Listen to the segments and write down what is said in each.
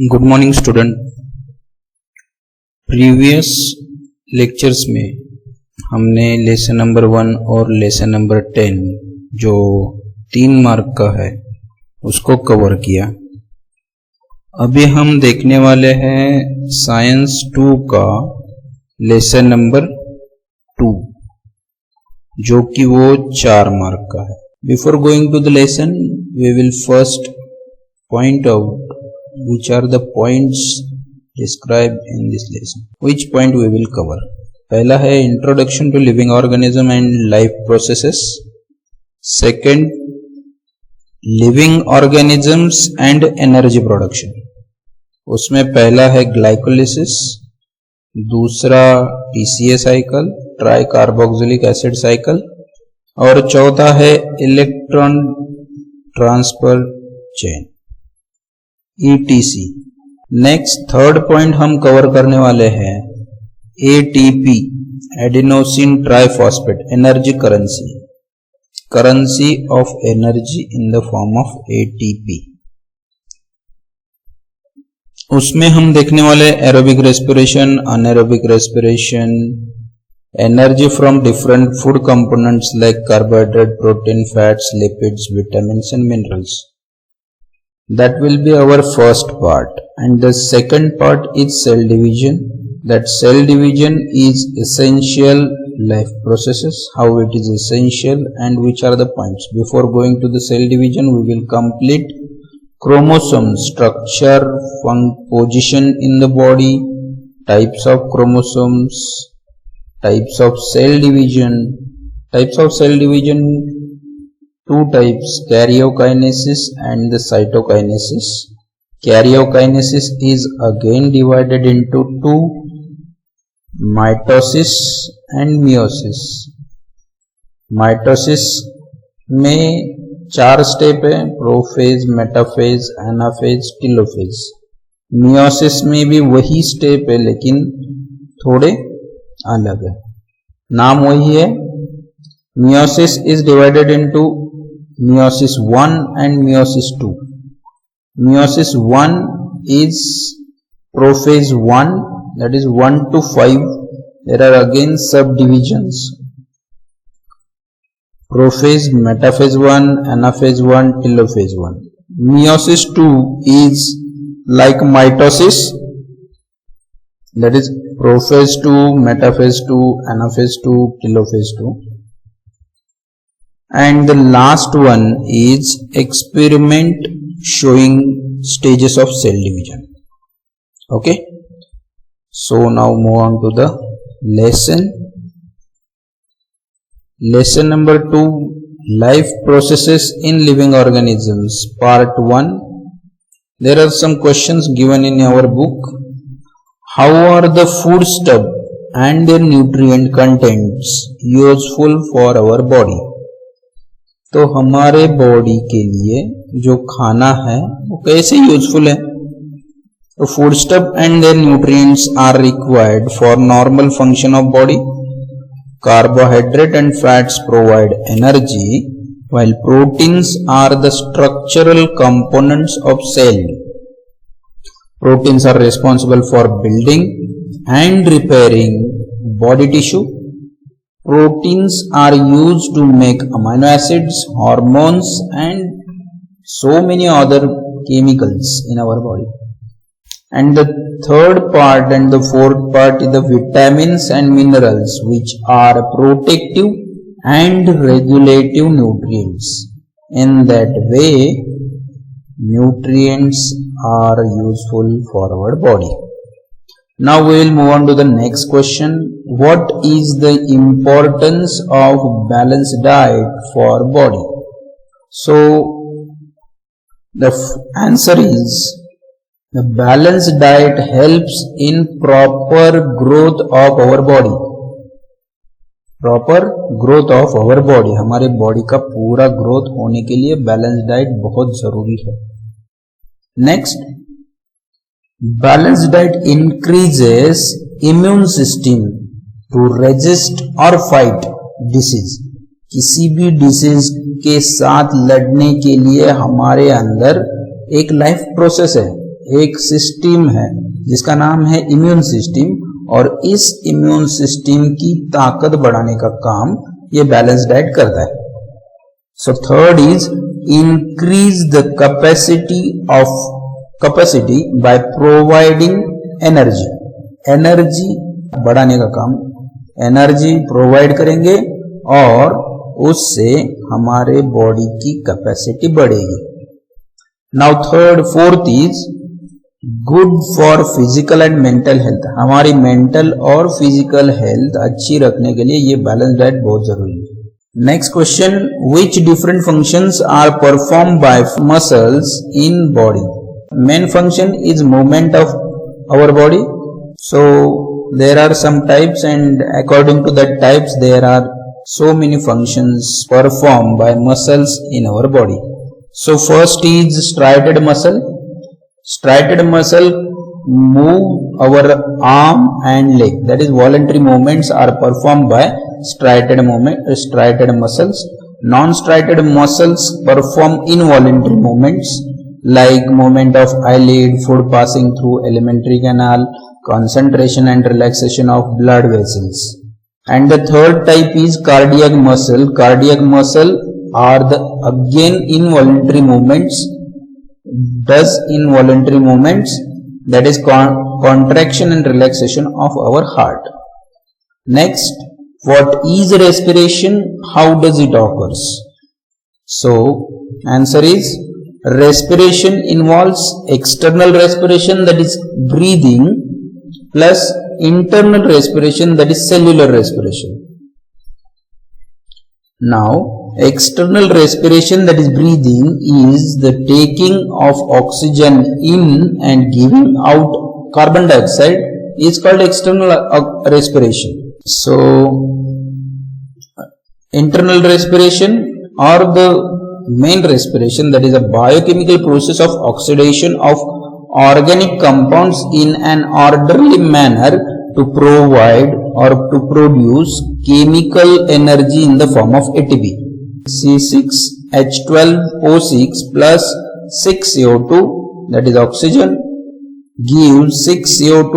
Good morning student. Previous lectures में हमने lesson number 1 और लेसन नंबर 10 जो 3 मार्क का है उसको कवर किया। अभी हम देखने वाले हैं साइंस 2 का लेसन नंबर 2 जो कि वो 4 मार्क का है। Before going to the lesson we will first point out which are the points described in this lesson. Which point we will cover? पहला है introduction to living organism and life processes. Second, living organisms and energy production. उसमें पहला है glycolysis, दूसरा TCA cycle, tricarboxylic acid cycle, और चौथा है electron transfer chain ETC। Next third point हम कवर करने वाले हैं ATP, adenosine triphosphate energy currency of energy in the form of ATP। उसमें हम देखने वाले aerobic respiration, anaerobic respiration, energy from different food components like carbohydrate, protein, fats, lipids, vitamins and minerals. That will be our first part, and the second part is cell division. That cell division is essential life processes, how it is essential and which are the points. Before going to the cell division, we will complete chromosome structure, position in the body, types of chromosomes, types of cell division. Types of cell division, two types, karyokinesis and the cytokinesis. Karyokinesis is again divided into two, mitosis and meiosis. Mitosis में 4 step है, prophase, metaphase, anaphase, telophase. meiosis में भी वही step है लेकिन थोड़े अलग है, नाम वही है। meiosis is divided into meiosis 1 and meiosis 2. Meiosis 1 is prophase 1, that is 1 to 5. There are again subdivisions. Prophase, metaphase 1, anaphase 1, telophase 1. Meiosis 2 is like mitosis, that is prophase 2, metaphase 2, anaphase 2, telophase 2. And the last one is experiment showing stages of cell division. Okay, so now move on to the lesson. Lesson number 2, life processes in living organisms, part 1. There are some questions given in our book. How are the foodstuff and their nutrient contents useful for our body? तो हमारे body के लिए जो खाना है वो कैसे useful है? तो food stuff and their nutrients are required for normal function of body. Carbohydrate and fats provide energy while proteins are the structural components of cell. Proteins are responsible for building and repairing body tissue. Proteins are used to make amino acids, hormones and so many other chemicals in our body. And the third part and the fourth part is the vitamins and minerals, which are protective and regulative nutrients. In that way, nutrients are useful for our body. Now we will move on to the next question. What is the importance of balanced diet for body? So the answer is the balanced diet helps in proper growth of our body. Proper growth of our body, हमारे body का पूरा growth होने के लिए balance diet बहुत जरूरी है. Next, balanced diet increases immune system to resist or fight disease. किसी भी डिसीज के साथ लड़ने के लिए हमारे अंदर एक लाइफ प्रोसेस है, एक सिस्टम है जिसका नाम है इम्यून सिस्टम, और इस इम्यून सिस्टम की ताकत बढ़ाने का काम ये बैलेंस डाइट करता है। So third is increase the capacity by providing energy. Energy बढ़ाने का काम, एनर्जी प्रोवाइड करेंगे और उससे हमारे बॉडी की कैपेसिटी बढ़ेगी। Now fourth is good for physical and mental health. हमारी मेंटल और फिजिकल हेल्थ अच्छी रखने के लिए ये बैलेंस डाइट बहुत जरूरी है। Next question, which different functions are perform by muscles in body? Main function is movement of our body, so there are some types and according to that types there are so many functions performed by muscles in our body. So first is striated muscle. Striated muscle move our arm and leg, that is voluntary movements are performed by striated muscles. Non-striated muscles perform involuntary movements like movement of eyelid, food passing through alimentary canal, concentration and relaxation of blood vessels. And the third type is cardiac muscle. Cardiac muscle are the again involuntary movements, that is contraction and relaxation of our heart. Next, what is respiration? How does it occurs? So answer is respiration involves external respiration, that is breathing, plus internal respiration, that is cellular respiration. Now external respiration, that is breathing, is the taking of oxygen in and giving out carbon dioxide, is called external respiration. So internal respiration or the main respiration, that is a biochemical process of oxidation of organic compounds in an orderly manner to provide or to produce chemical energy in the form of ATP. C6H12O6 plus 6CO2, that is oxygen, gives 6CO2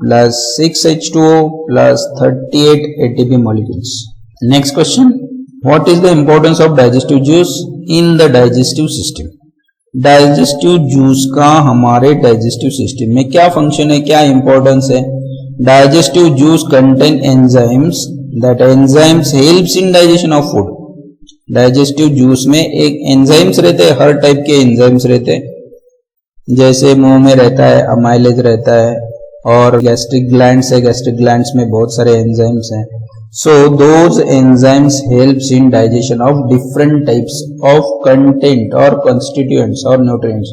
plus 6H2O plus 38 ATP molecules. Next question, what is the importance of digestive juice in the digestive system? Digestive juice का हमारे digestive system में क्या function है, क्या importance है? Digestive juice contain enzymes, that enzymes helps in digestion of food. Digestive juice में एक enzymes रहते हैं, हर टाइप के एंजाइम्स रहते हैं, जैसे मुंह में रहता है अमाइलेज रहता है, और गैस्ट्रिक ग्लैंड्स है, गैस्ट्रिक ग्लैंड्स में बहुत सारे एंजाइम्स हैं. So those enzymes helps in digestion of different types of content or constituents or nutrients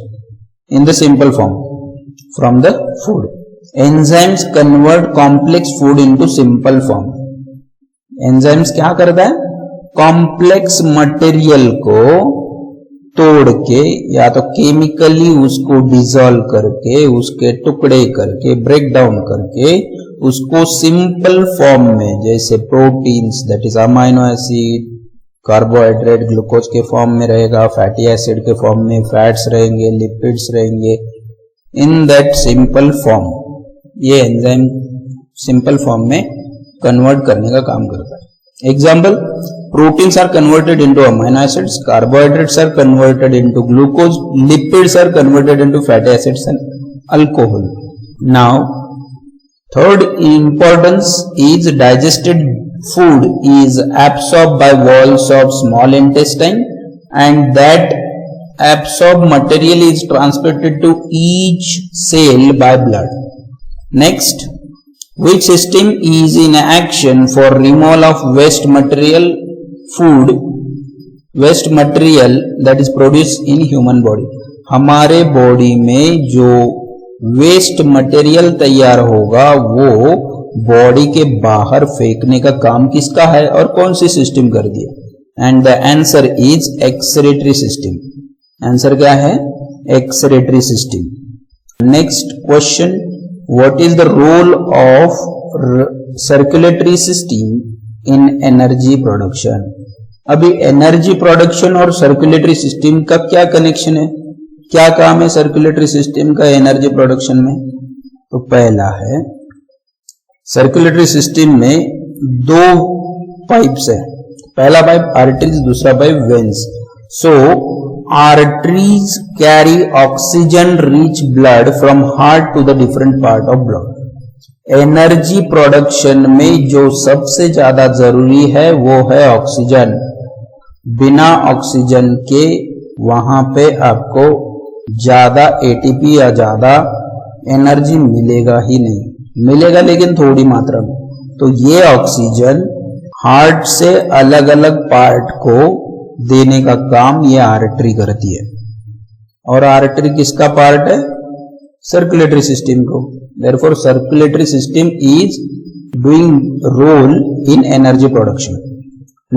in the simple form from the food. Enzymes convert complex food into simple form. Enzymes क्या करता है? Complex material को तोड़ के या तो chemically उसको dissolve करके, उसके टुकड़े करके, ब्रेक डाउन करके उसको सिंपल फॉर्म में, जैसे proteins that is amino acid, carbohydrate glucose के फॉर्म में रहेगा, फैटी एसिड के फॉर्म में फैट्स रहेंगे, लिपिड्स रहेंगे, इन दैट सिंपल फॉर्म ये एंजाइम सिंपल फॉर्म में कन्वर्ट करने का काम करता है. Example, proteins are converted into amino acids, carbohydrates are converted into glucose, lipids are converted into fatty acids and alcohol. Now, third importance is digested food is absorbed by walls of small intestine, and that absorbed material is transported to each cell by blood. Next, which system is in action for removal of waste material food, waste material that is produced in human body? हमारे body में जो waste material तैयार होगा वो body के बाहर फेंकने का काम किसका है और कौन सी सिस्टम कर दिया? And the answer is excretory system. Answer क्या है? Excretory system. Next question, what is the role of circulatory system in energy production? अभी एनर्जी प्रोडक्शन और सर्कुलेटरी सिस्टम का क्या कनेक्शन है? क्या काम है सर्कुलेटरी सिस्टम का एनर्जी प्रोडक्शन में? तो पहला है, सर्कुलेटरी सिस्टम में दो पाइप्स है, पहला पाइप आर्टरीज, दूसरा pipe veins. So arteries carry oxygen rich blood from heart to the different part of blood. Energy production में जो सबसे ज्यादा जरूरी है वो है ऑक्सीजन. बिना ऑक्सीजन के वहां पे आपको ज्यादा एटीपी या ज्यादा एनर्जी मिलेगा ही नहीं, मिलेगा लेकिन थोड़ी मात्रा में. तो ये ऑक्सीजन हार्ट से अलग अलग पार्ट को देने का काम ये आर्टरी करती है. और आर्टरी किसका पार्ट है? सर्कुलेटरी सिस्टम को. Therefore, circulatory system is doing role in energy production.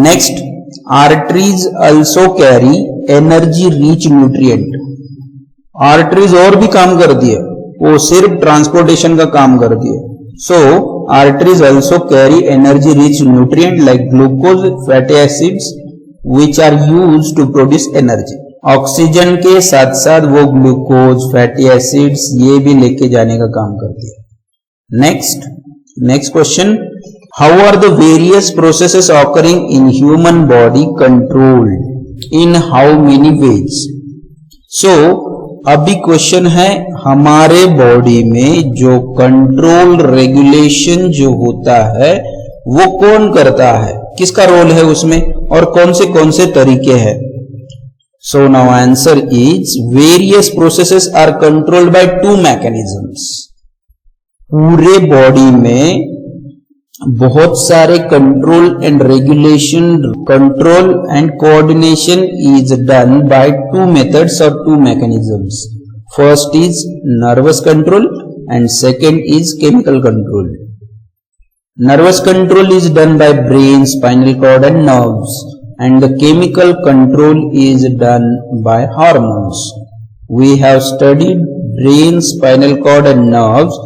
Next, arteries also carry energy-rich nutrient. Arteries और भी काम करती है, वो सिर्फ ट्रांसपोर्टेशन का काम करती है. So, arteries also carry energy-rich nutrient like glucose, fatty acids, which are used to produce energy. Oxygen के साथ साथ वो ग्लूकोज, फैटी एसिड्स ये भी लेके जाने का काम करती है. Next question, how are the various processes occurring in human body controlled in how many ways? So अभी क्वेश्चन है, हमारे बॉडी में जो कंट्रोल रेगुलेशन जो होता है वो कौन करता है, किसका रोल है उसमें और कौन से तरीके हैं? So now answer is various processes are controlled by two mechanisms. पूरे बॉडी में बहुत सारे control and regulation, control and coordination is done by two methods और two mechanisms. First is nervous control and second is chemical control. Nervous control is done by brain, spinal cord and nerves. And the chemical control is done by hormones. We have studied brain, spinal cord and nerves,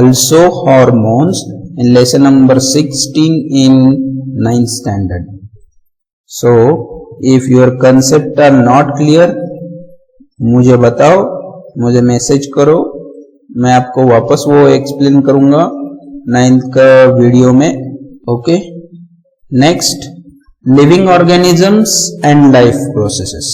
also hormones in lesson number 16 in 9th standard. So, if your concept are not clear, मुझे बताओ, मुझे message करो, मैं आपको वापस वो explain करूंगा 9th का वीडियो में. Okay. Next, living organisms and life processes.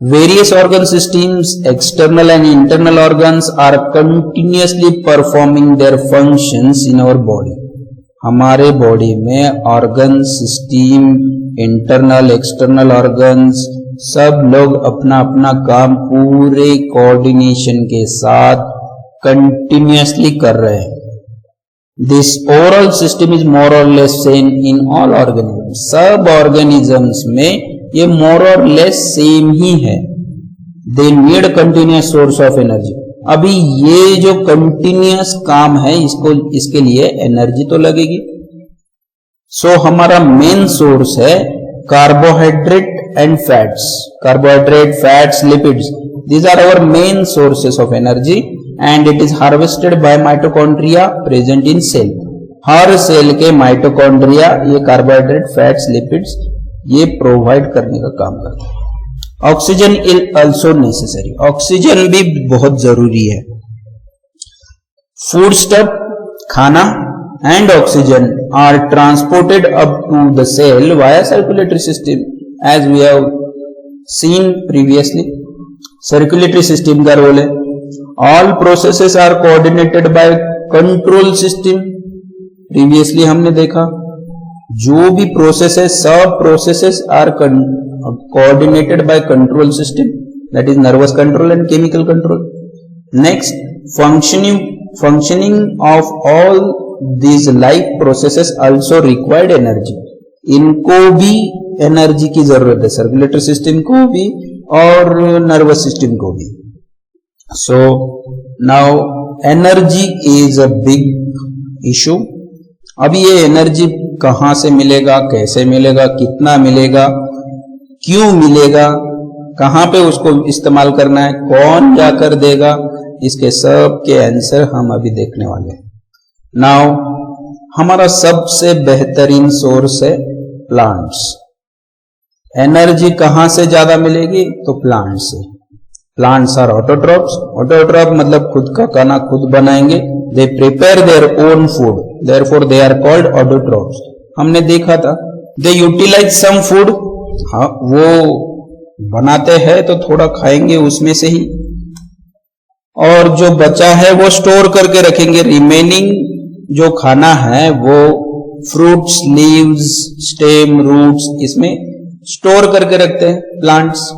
Various organ systems, external and internal organs are continuously performing their functions in our body. हमारे बॉडी में organ system, internal external organs, सब लोग अपना अपना काम पूरे कोऑर्डिनेशन के साथ कंटिन्यूअसली कर रहे हैं. This overall system is more or less same in all organisms. सब organisms में ये more or less same ही है. They need continuous source of energy. अभी ये जो continuous काम है इसके लिए एनर्जी तो लगेगी. So हमारा मेन सोर्स है carbohydrate and fats. Carbohydrate, fats, lipids, these are our main sources of energy. And it is harvested by mitochondria present in cell. हर सेल के माइटोकॉन्ड्रिया ये कार्बोहाइड्रेट, फैट्स, लिपिड्स ये provide करने का काम करते हैं. Oxygen is also necessary. Oxygen भी बहुत जरूरी है. फूड स्टफ, खाना and oxygen are transported up to the cell via circulatory system as we have seen previously. Circulatory system का रोल है. All processes are coordinated by control system. Previously हमने देखा जो भी प्रोसेस है सब processes are coordinated by control system, that is nervous control and chemical control. Next, functioning of all these life processes also required energy. इनको भी energy की जरूरत है, सर्कुलेटरी सिस्टम को भी और नर्वस सिस्टम को भी. So now energy is a big issue. अब ये एनर्जी कहां से मिलेगा, कैसे मिलेगा, कितना मिलेगा, क्यों मिलेगा, कहां पे उसको इस्तेमाल करना है, कौन जाकर देगा, इसके सब के आंसर हम अभी देखने वाले हैं. नाउ हमारा सबसे बेहतरीन सोर्स है प्लांट्स. एनर्जी कहां से ज्यादा मिलेगी? तो प्लांट से. प्लांट्स आर ऑटोट्रॉप्स, ऑटोट्रॉप मतलब खुद का खाना खुद बनाएंगे, they prepare their own food, therefore they are called autotrophs. हमने देखा था दे यूटिलाइज सम फूड, हाँ वो बनाते हैं तो थोड़ा खाएंगे उसमें से ही, और जो बचा है वो स्टोर करके रखेंगे, रिमेनिंग जो खाना है वो फ्रूट्स, लीव्स, स्टेम, रूट्स इसमें स्टोर करके रखते हैं plants.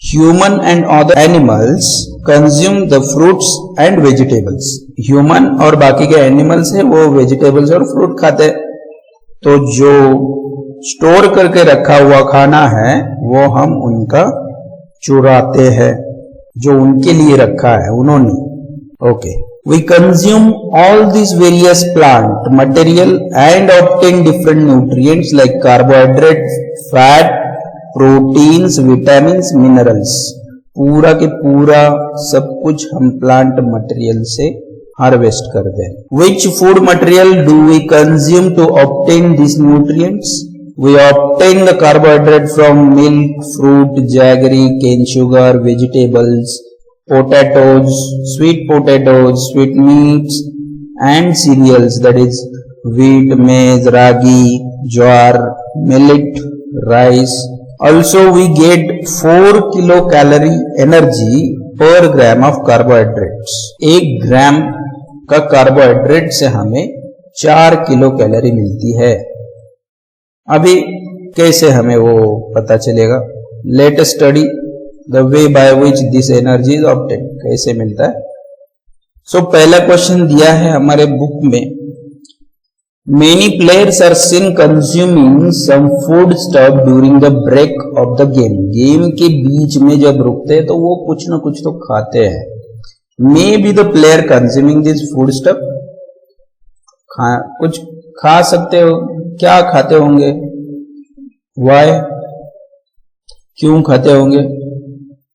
Human and other animals consume the fruits and vegetables, human और बाकी के एनिमल्स है वो वेजिटेबल्स और फ्रूट खाते हैं। तो जो स्टोर करके रखा हुआ खाना है वो हम उनका चुराते हैं, जो उनके लिए रखा है उन्होंने। Okay, we consume all this various plant material and obtain different nutrients like carbohydrate, fat, proteins, vitamins, minerals, पूरा के पूरा सब कुछ हम प्लांट मटेरियल से हार्वेस्ट करते हैं। Which food material do we consume to obtain this nutrients? We obtain the carbohydrate from milk, fruit, jaggery, cane sugar, vegetables, potatoes, sweet meats and cereals, that is wheat, maize, ragi, jowar, millet, rice. Also we get 4 kilocalorie energy per gram of carbohydrates. 1 ग्राम का carbohydrate से हमें 4 kilo calorie मिलती है। अभी कैसे हमें वो पता चलेगा? Let study the way by which this energy is obtain, कैसे मिलता है। सो पहला क्वेश्चन दिया है हमारे बुक में, many players are seen consuming some food stuff during the break of the game, game के बीच में जब रुकते हैं तो वो कुछ ना कुछ तो खाते हैं। May be the player consuming this food stuff, कुछ खा सकते हो, क्या खाते होंगे, वाई, क्यों खाते होंगे।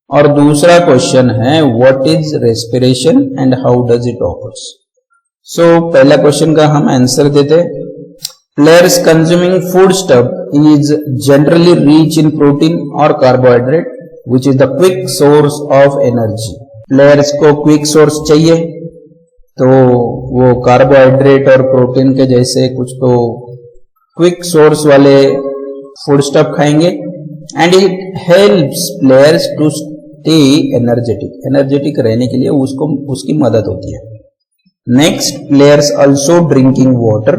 और दूसरा क्वेश्चन है what is respiration and how does it occurs. So पहला क्वेश्चन का हम आंसर देते, players consuming food stuff is generally rich in protein और carbohydrate which is the quick source of energy. Players को क्विक सोर्स चाहिए तो वो carbohydrate और प्रोटीन के जैसे कुछ तो क्विक सोर्स वाले फूड स्टफ खाएंगे, and it helps players to stay energetic, energetic रहने के लिए उसको उसकी मदद होती है। Next, players also drinking water,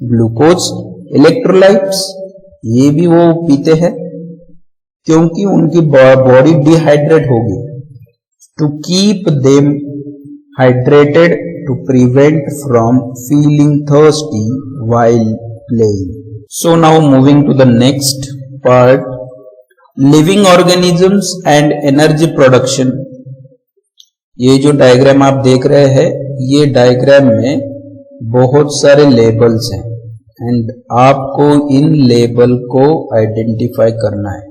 glucose, electrolytes, ये भी वो पीते हैं क्योंकि उनकी बॉडी डिहाइड्रेट होगी, to keep them hydrated, to prevent from feeling thirsty while playing. So now moving to the next part, living organisms and energy production. ये जो डायग्राम आप देख रहे हैं, ये डायग्राम में बहुत सारे लेबल्स हैं एंड आपको इन लेबल को आइडेंटिफाई करना है।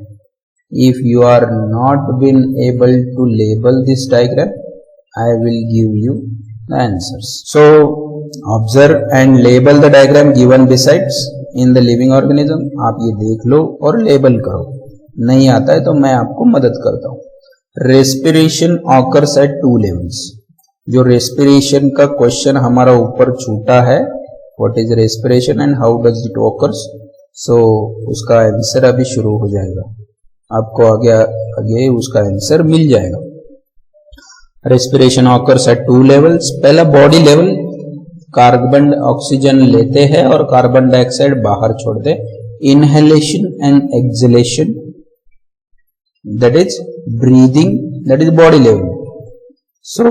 If you are not been able to label this diagram, I will give you the answers. So observe and label the diagram given besides in the living organism. आप ये देख लो और label करो, नहीं आता है तो मैं आपको मदद करता हूँ। रेस्पिरेशन ऑकर्स एट 2 levels, जो रेस्पिरेशन का क्वेश्चन हमारा ऊपर छूटा है, what is respiration and how does it occurs, so उसका आंसर अभी शुरू हो जाएगा, आपको आगे उसका आंसर मिल जाएगा। Respiration occurs at 2 levels. पहला बॉडी लेवल, कार्बन ऑक्सीजन लेते हैं और कार्बन डाइऑक्साइड बाहर छोड़ते, inhalation and exhalation, that is breathing, that is body level. So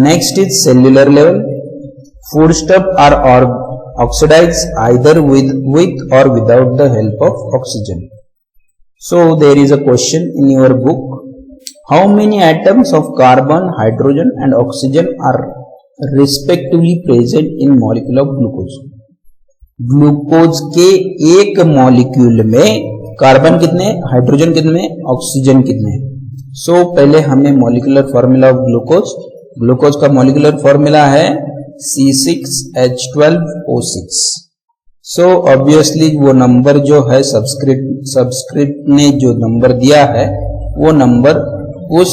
next is cellular level, food stuff are oxidise either with or without the help of oxygen. So there is a question in your book, how many atoms of carbon, hydrogen and oxygen are respectively present in molecule of glucose? Glucose के एक molecule में carbon कितने, hydrogen कितने, oxygen कितने। सो पहले हमें molecular formula of glucose, glucose का molecular formula है C6H12O6। सो ऑब्वियसली वो नंबर जो है सब्सक्रिप्ट ने जो नंबर दिया है वो नंबर उस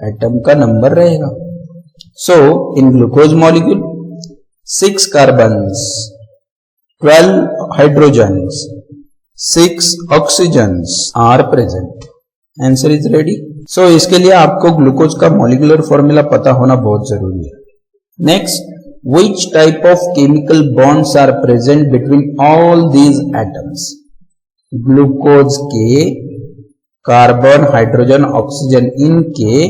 एटम का नंबर रहेगा। So in glucose molecule 6 carbons, 12 hydrogens, 6 oxygens are present. Answer is ready. So इसके लिए आपको ग्लूकोज का मॉलिक्यूलर फॉर्मूला पता होना बहुत जरूरी है। Next, which type of chemical bonds are present between all these atoms? Glucose के कार्बन, हाइड्रोजन, ऑक्सीजन इनके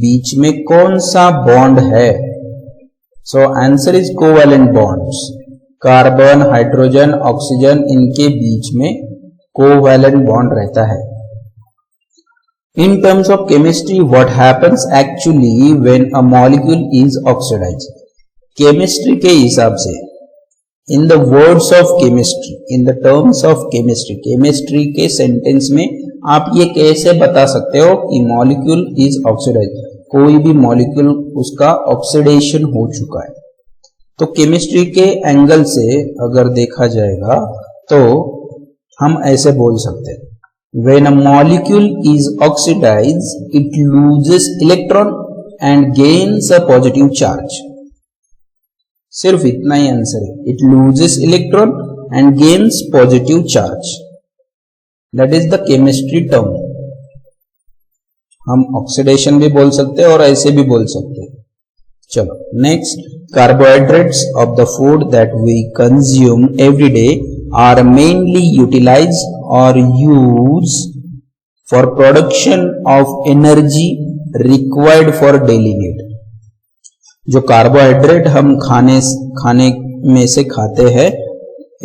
बीच में कौन सा बॉन्ड है? So answer is covalent bonds. Carbon, hydrogen, oxygen इनके बीच में कोवैलेंट बॉन्ड रहता है। In terms of chemistry, what happens actually when a molecule is oxidized? Chemistry के हिसाब से, in the words of chemistry, in the terms of chemistry, chemistry के sentence में आप ये कैसे बता सकते हो कि मॉलिक्यूल इज ऑक्सीडाइज? कोई भी मॉलिक्यूल उसका ऑक्सीडेशन हो चुका है। तो केमिस्ट्री के एंगल से अगर देखा जाएगा तो हम ऐसे बोल सकते हैं, when a molecule is oxidized, it loses electron and gains a positive charge. सिर्फ इतना ही आंसर है, it loses electron and gains positive charge. That is the chemistry term. हम ऑक्सीडेशन भी बोल सकते हैं और ऐसे भी बोल सकते हैं। चलो next, carbohydrates of the food that we consume every day are mainly utilized or used for production of energy required for daily need. जो कार्बोहाइड्रेट हम खाने में से खाते हैं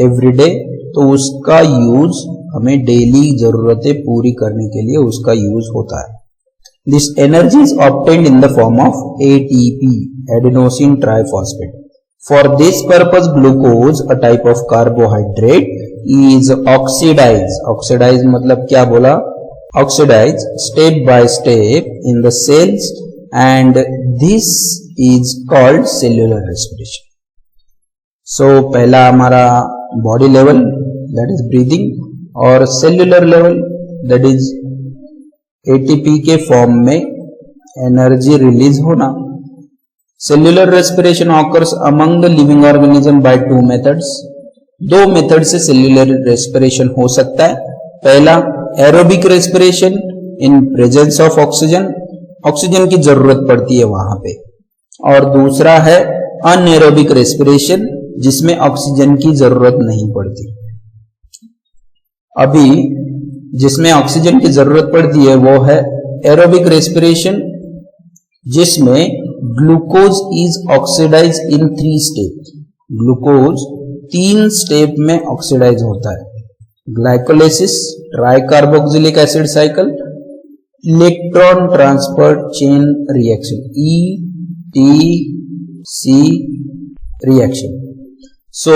एवरीडे, तो उसका यूज हमें डेली जरूरतें पूरी करने के लिए उसका यूज होता है। This energy is obtained in the form of ATP, adenosine triphosphate. For this purpose glucose, a type of carbohydrate, is oxidise. Oxidise मतलब क्या बोला? Oxidise step by step in the cells and this is called cellular respiration. So पहला हमारा body level that is breathing, और cellular level that is ATP के form में energy release होना। Cellular respiration occurs among the living organism bye 2 methods. 2 method से cellular respiration हो सकता है। पहला aerobic respiration in presence of oxygen, oxygen की जरूरत पड़ती है वहां पे, और दूसरा है अनएरोबिक रेस्पिरेशन जिसमें ऑक्सीजन की जरूरत नहीं पड़ती। अभी जिसमें ऑक्सीजन की जरूरत पड़ती है वो है एरोबिक रेस्पिरेशन, जिसमें glucose is oxidise in 3 step. Glucose 3 step में ऑक्सीडाइज होता है। Glycolysis, tricarboxylic acid cycle, electron transfer chain reaction, ETC reaction. So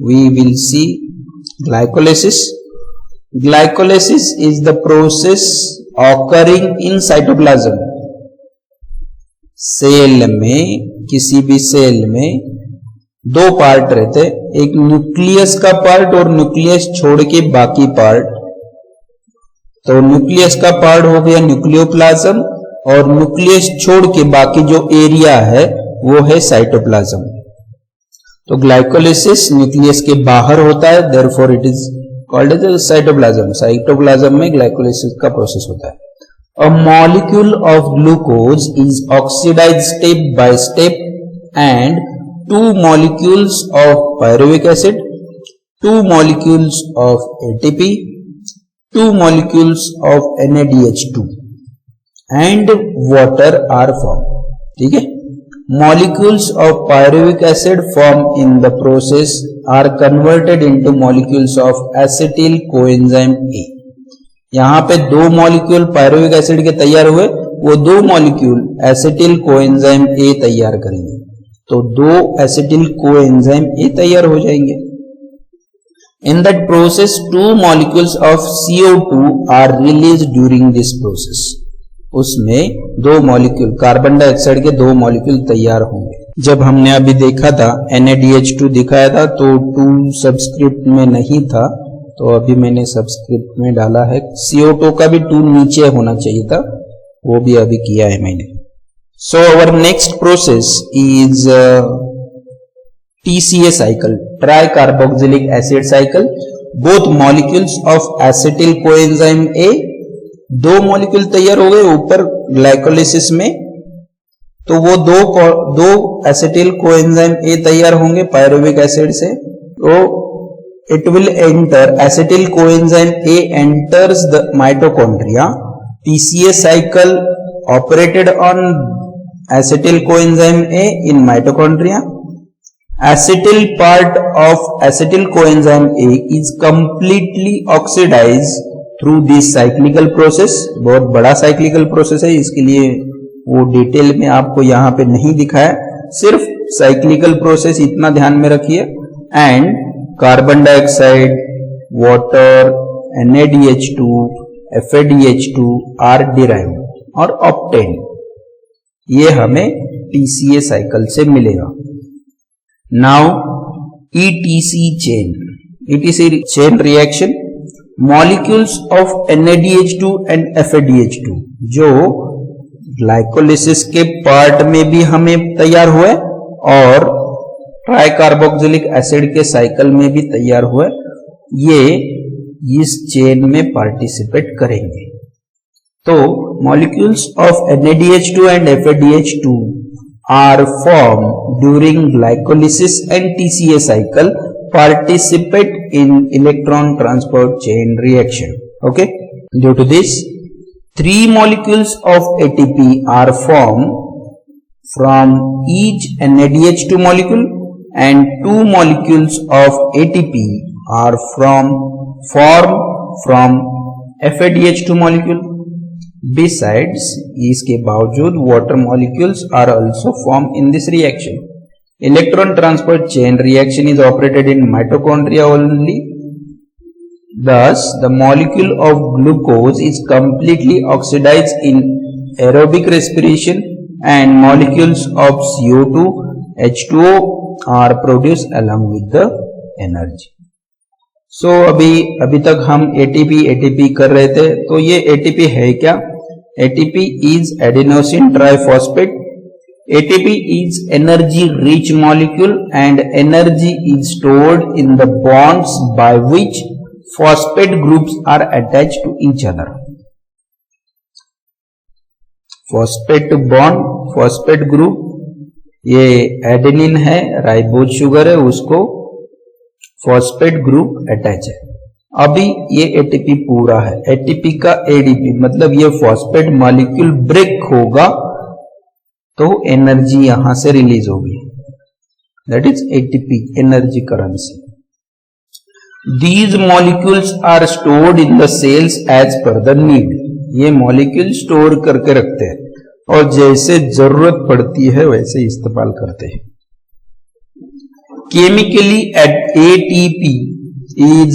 we will see glycolysis. Glycolysis is the process occurring in cytoplasm. Cell में, किसी भी cell में 2 part रहते, एक nucleus का पार्ट और न्यूक्लियस छोड़ के बाकी पार्ट। तो न्यूक्लियस का पार्ट हो गया न्यूक्लियोप्लाज्म, और न्यूक्लियस छोड़ के बाकी जो एरिया है वो है साइटोप्लाज्म। तो ग्लाइकोलाइसिस न्यूक्लियस के बाहर होता है, therefore it is called as cytoplasm. Cytoplasm में ग्लाइकोलाइसिस का प्रोसेस होता है। A molecule of glucose is oxidized step by step, and 2 molecules of pyruvic acid, 2 molecules of ATP, 2 molecules of NADH2 and water are formed. ठीक है, molecules of pyruvic acid formed in the process are converted into molecules of acetyl coenzyme A. यहां पे 2 molecule pyruvic acid के तैयार हुए, वो 2 molecule acetyl coenzyme A तैयार करेंगे, तो 2 एसिटिल कोएंजाइम ए तैयार हो जाएंगे। In that process 2 molecules of CO2 are release during this process. उसमें 2 मॉलिक्यूल कार्बन डाइऑक्साइड के 2 मॉलिक्यूल तैयार होंगे। जब हमने अभी देखा था NADH2 दिखाया था, तो 2 सबस्क्रिप्ट में नहीं था, तो अभी मैंने सबस्क्रिप्ट में डाला है। CO2 का भी 2 नीचे होना चाहिए था, वो भी अभी किया है मैंने। So our next process is TCA cycle, tricarboxylic acid cycle. Both molecules of acetyl coenzyme A, 2 molecule तैयार हो गए ऊपर ग्लाइकोलिसिस में, तो वो दो एसिटिल कोएंजाइम A तैयार होंगे पायरुविक एसिड से। तो it will enter, acetyl coenzyme A enters the mitochondria. TCA cycle operated on acetyl coenzyme A in mitochondria. Acetyl part of acetyl coenzyme A is completely oxidized through this cyclical process. बहुत बड़ा cyclical process है, इसके लिए वो detail में आपको यहाँ पे नहीं दिखाया, सिर्फ cyclical process इतना ध्यान में रखिए। And carbon dioxide, water, NaDH2, FADH2 are derived और ऑब्टेन, ये हमें TCA साइकिल से मिलेगा। Now ETC chain reaction, molecules of NaDH2 and FADH2 जो ग्लाइकोलिसिस के पार्ट में भी हमें तैयार हुए और ट्राई कार्बोक्सिलिक एसिड के साइकिल में भी तैयार हुए, ये इस चेन में पार्टिसिपेट करेंगे। तो molecules of NaDH2 and FADH2 are formed during glycolysis and TCA cycle, participate in electron transport chain reaction. Okay, due to this 3 molecules of ATP are formed from each NaDH2 molecule and 2 molecules of ATP are formed from FADH2 molecule. Besides, इसके बावजूद water molecules are also formed in this reaction. Electron transport chain reaction is operated in mitochondria only. Thus, the molecule of glucose is completely oxidized in aerobic respiration and molecules of CO2, H2O are produced along with the energy. So, अभी तक हम ATP कर रहे थे, तो ये ATP है क्या? ATP is adenosine triphosphate. ATP is energy rich molecule and energy is stored in the bonds by which phosphate groups are attached to each other. Phosphate bond, phosphate group, ये adenine है, ribose sugar है, उसको phosphate group attach है। अभी ये ATP पूरा है, ATP का ADP मतलब ये फॉस्फेट मॉलिक्यूल ब्रेक होगा तो एनर्जी यहां से रिलीज होगी, that is ATP, energy currency. These molecules are stored in the cells as per the need. ये मॉलिक्यूल स्टोर करके रखते हैं और जैसे जरूरत पड़ती है वैसे इस्तेमाल करते हैं। Chemically, ATP is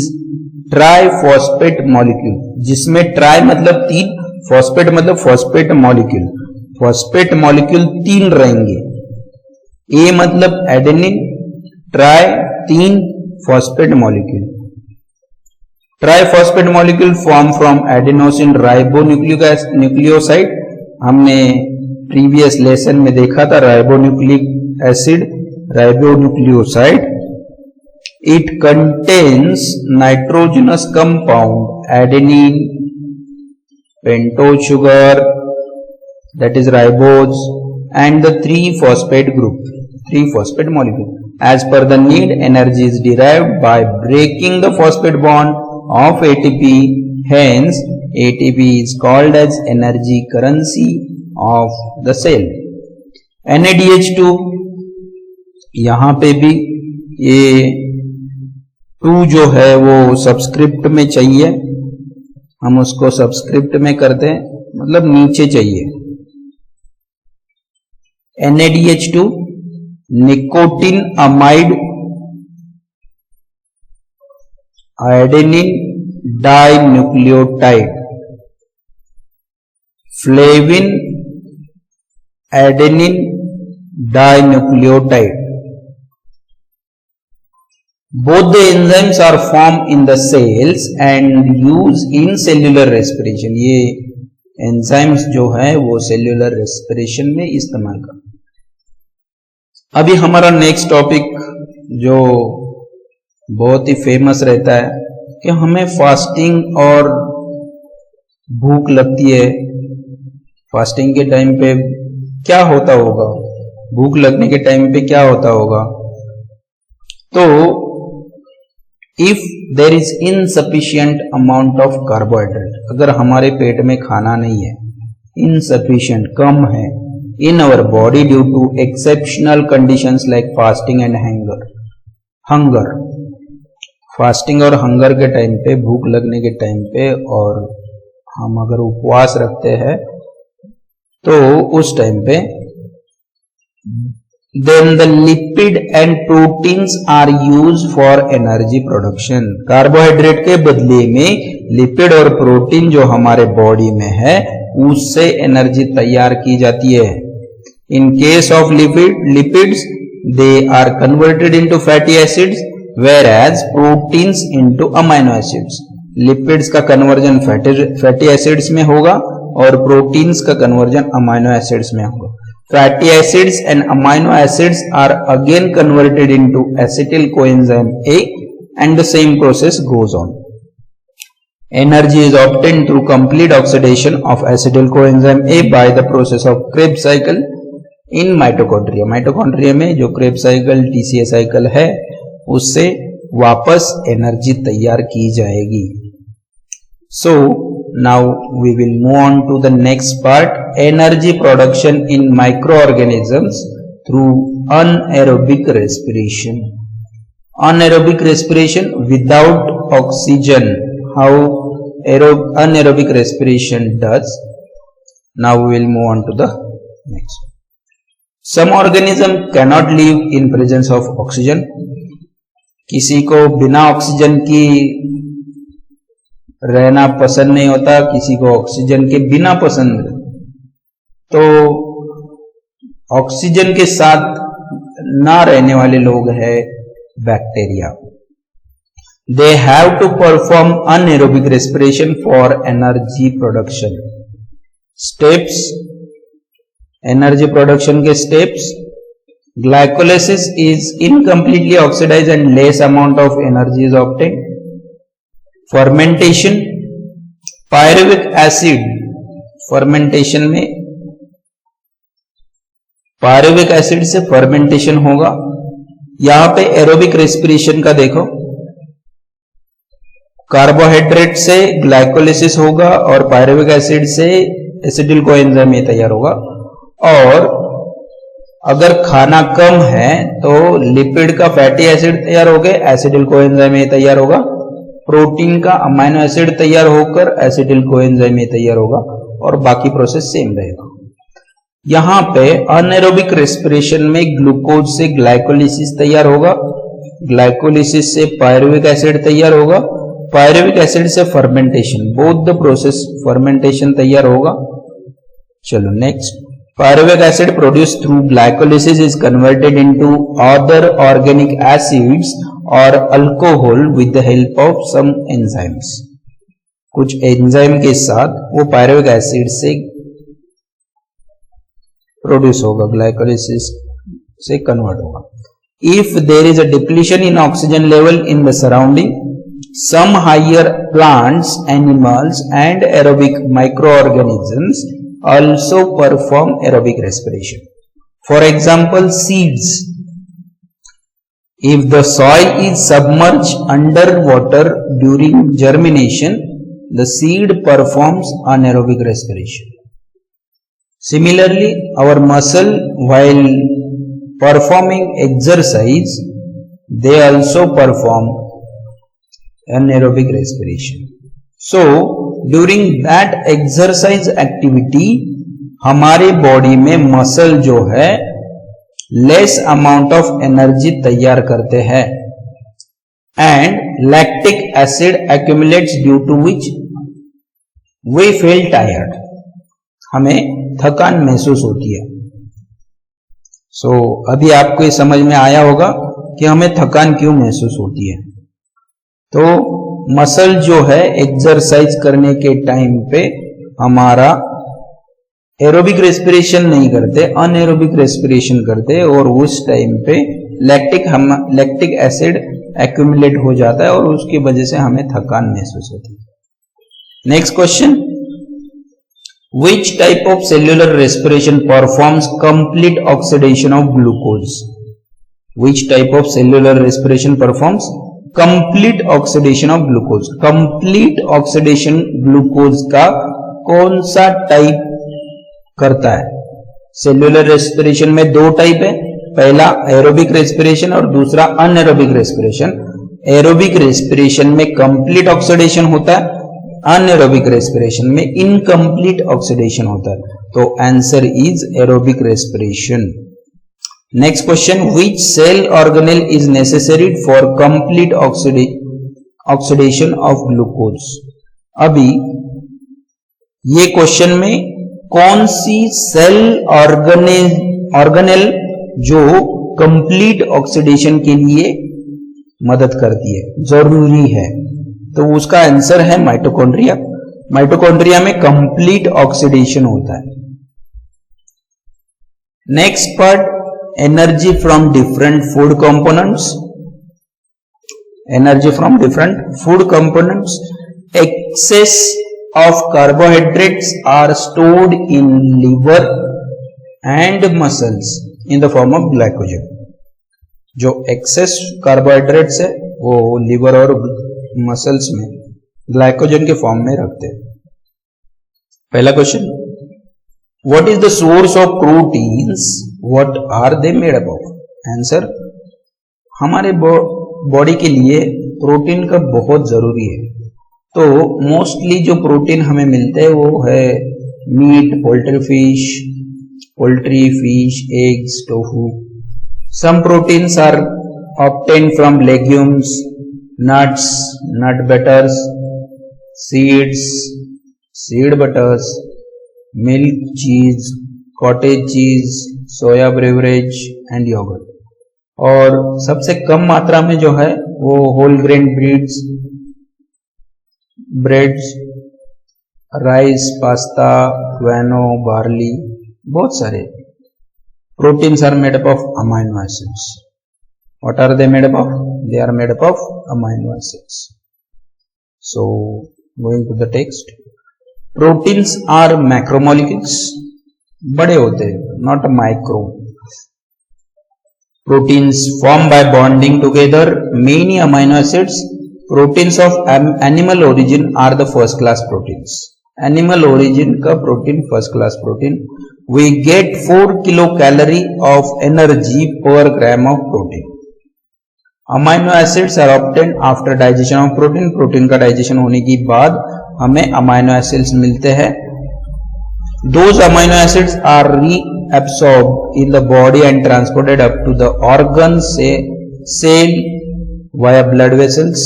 triphosphate molecule, जिसमें ट्राई मतलब 3, फॉस्फेट मतलब फॉस्फेट मॉलिक्यूल, फॉस्फेट मॉलिक्यूल 3 रहेंगे। ए मतलब adenine, try 3 phosphate molecule. Triphosphate molecule form from adenosine ribonucleoside, हमने प्रीवियस लेसन में देखा था ribonucleic acid, ribonucleoside. It contains nitrogenous compound adenine, pentose sugar, that is ribose, and the 3-phosphate group, 3-phosphate molecule. As per the need, energy is derived by breaking the phosphate bond of ATP. Hence, ATP is called as energy currency of the cell. NaDH2, यहाँ पे भी ये 2 जो है वो subscript में चाहिए, हम उसको सबस्क्रिप्ट में करते हैं, मतलब नीचे चाहिए। NaDH2 nicotine amide iodine dinucleotide, flavin adenine dinucleotide, both the enzymes are formed in the cells and used in cellular respiration. ये enzymes जो है वो cellular respiration में इस्तेमाल कर. अभी हमारा नेक्स्ट टॉपिक जो बहुत ही फेमस रहता है कि हमें फास्टिंग और भूख लगती है. फास्टिंग के टाइम पे क्या होता होगा, भूख लगने के टाइम पे क्या होता होगा. तो if there is insufficient amount of carbohydrate, अगर हमारे पेट में खाना नहीं है, इनसफिशियंट कम है in our body due to exceptional conditions like fasting and hunger, fasting और हंगर के टाइम पे, भूख लगने के टाइम पे, और हम अगर उपवास रखते हैं तो उस टाइम पे then the lipid and proteins are used for energy production. Carbohydrate के बदले में लिपिड और प्रोटीन जो हमारे बॉडी में है उससे एनर्जी तैयार की जाती है. In case of lipids they are converted into fatty acids whereas proteins into amino acids. Lipids का कन्वर्जन फैटी एसिड्स में होगा और प्रोटीन्स का कन्वर्जन अमाइनो एसिड्स में होगा. Fatty acids and amino acids are again converted into acetyl coenzyme A and the same process goes on. Energy is obtained through complete oxidation of acetyl coenzyme A by the process of Krebs cycle in mitochondria. Mitochondria में जो Krebs cycle, TCA cycle है उससे वापस energy तैयार की जाएगी. So now we will move on to the next part, energy production in microorganisms through anaerobic respiration. Anaerobic respiration without oxygen, how anaerobic respiration does. Now we will move on to the next. Some organism cannot live in presence of oxygen. किसी को बिना oxygen की रहना पसंद नहीं होता, किसी को ऑक्सीजन के बिना पसंद. तो ऑक्सीजन के साथ ना रहने वाले लोग हैं bacteria. They have to perform anaerobic respiration for energy production. Steps, energy production के steps. Glycolysis is incompletely oxidised and less amount of energy is obtained. Fermentation, pyruvic acid, fermentation में पायरुविक एसिड से fermentation होगा. यहां पे aerobic respiration का देखो, carbohydrate से glycolysis होगा और पायरुविक एसिड से एसिटिल कोएंजाइम ये तैयार होगा. और अगर खाना कम है तो लिपिड का फैटी एसिड तैयार हो गए, एसिटिल कोएंजाइम ये तैयार होगा. प्रोटीन का अमाइनो एसिड तैयार होकर एसिटिल कोएंजाइम ये तैयार होगा और बाकी प्रोसेस सेम रहेगा. यहां पे अनएरोबिक रेस्पिरेशन में ग्लूकोज से ग्लाइकोलाइसिस तैयार होगा, ग्लाइकोलाइसिस से पायरुविक एसिड तैयार होगा, पायरुविक एसिड से fermentation, both the process fermentation तैयार होगा. चलो next. Pyruvic acid produced through glycolysis is converted into other organic acids or alcohol with the help of some enzymes. कुछ एंजाइम के साथ वो पायरुविक एसिड से प्रोड्यूस होगा, ग्लाइकोलाइसिस से कन्वर्ट होगा. If there is a depletion in oxygen level in the surrounding, some higher plants, animals and aerobic microorganisms also perform aerobic respiration. For example, seeds. If the soil is submerged under water during germination, the seed performs anaerobic respiration. Similarly, our muscle, while performing exercise, they also perform anaerobic respiration. So, during that exercise activity हमारे body में muscle जो है less amount of energy तैयार करते हैं and lactic acid accumulates due to which we feel tired. हमें थकान महसूस होती है. सो अभी आपको ये समझ में आया होगा कि हमें थकान क्यों महसूस होती है। तो मसल जो है एक्सरसाइज करने के टाइम पे हमारा एरोबिक रेस्पिरेशन नहीं करते, अनएरोबिक रेस्पिरेशन करते और उस टाइम पे लैक्टिक एसिड एक्यूमुलेट हो जाता है और उसकी वजह से हमें थकान महसूस होती है। Next question, Which type of cellular respiration performs complete oxidation of glucose? Which type of cellular respiration performs complete oxidation of glucose? Complete oxidation glucose का कौन सा टाइप करता है? सेल्यूलर रेस्पिरेशन में दो टाइप है, पहला एरोबिक रेस्पिरेशन और दूसरा अनएरोबिक रेस्पिरेशन। एरोबिक रेस्पिरेशन में कंप्लीट ऑक्सीडेशन होता है, अनएरोबिक रेस्पिरेशन में इनकम्प्लीट ऑक्सीडेशन होता है। तो answer is aerobic respiration. Next question, which cell organelle is necessary for complete oxidation of glucose? अभी ये क्वेश्चन में कौन सी सेल ऑर्गेनेल जो कंप्लीट ऑक्सीडेशन के लिए मदद करती है, जरूरी है, तो उसका आंसर है माइटोकॉन्ड्रिया। माइटोकॉन्ड्रिया में कंप्लीट ऑक्सीडेशन होता है। Next part, energy from different food components. Energy from different food components, excess of carbohydrates are stored in liver and muscles in the form of glycogen. जो excess carbohydrates है वो liver और muscles में glycogen के form में रखते हैं। पहला question, what is the source of proteins, what are they made up of? Answer, हमारे बॉडी के लिए प्रोटीन का बहुत जरूरी है। तो मोस्टली जो प्रोटीन हमें मिलते हैं वो है meat, poultry fish, eggs, tofu. Some proteins are obtained from legumes, nuts, nut butters, seeds, seed butters, milk, cheese, cottage cheese, soya beverage and yogurt। और सबसे कम मात्रा में जो है वो whole grain breads, rice, pasta, quinoa, barley, बहुत सारे proteins are made up of amino acids. What are they made up of? They are made up of amino acids. So, going to the text. Proteins are macromolecules. बड़े होते हैं, not micro. Proteins formed by bonding together many amino acids. Proteins of animal origin are the first class proteins. Animal origin का protein first class protein. We get 4 kilocalorie of energy per gram of protein. Amino acids are obtained after digestion of protein. Protein का digestion होने के बाद हमें amino acids मिलते हैं। Those amino acids are reabsorbed in the body and transported up to the organ cell via blood vessels.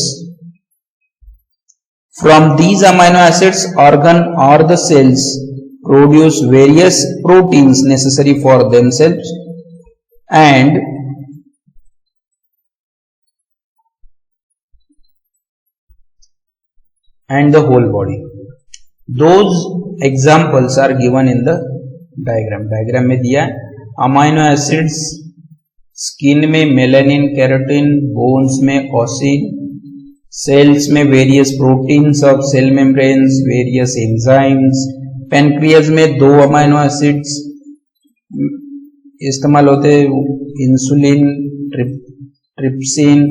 From these amino acids organ और the cells produce various proteins necessary for themselves and the whole body. Those examples are given in the diagram. Diagram में दिया है, amino acids skin में melanin, keratin, bones में ossein, cells में various proteins of cell membranes, various enzymes. Pancreas में 2 amino acids इस्तेमाल होते हैं, insulin, trypsin.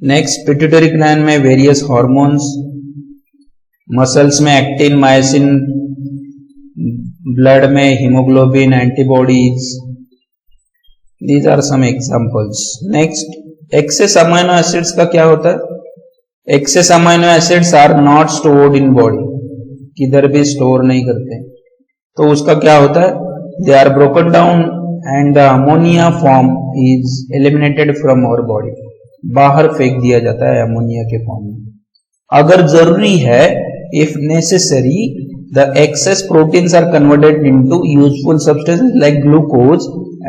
Next, pituitary gland में वेरियस हार्मोन्स, मसल्स में एक्टिन, मायोसिन, ब्लड में haemoglobin, antibodies. These are some examples. Next, excess amino acids का क्या होता है? Excess amino acids are not stored in body, किधर भी स्टोर नहीं करते, तो उसका क्या होता है? They are broken down and the ammonia form is eliminated from our body. बाहर फेंक दिया जाता है अमोनिया के फॉर्म में। अगर जरूरी है, if necessary, the excess proteins are converted into useful substances like glucose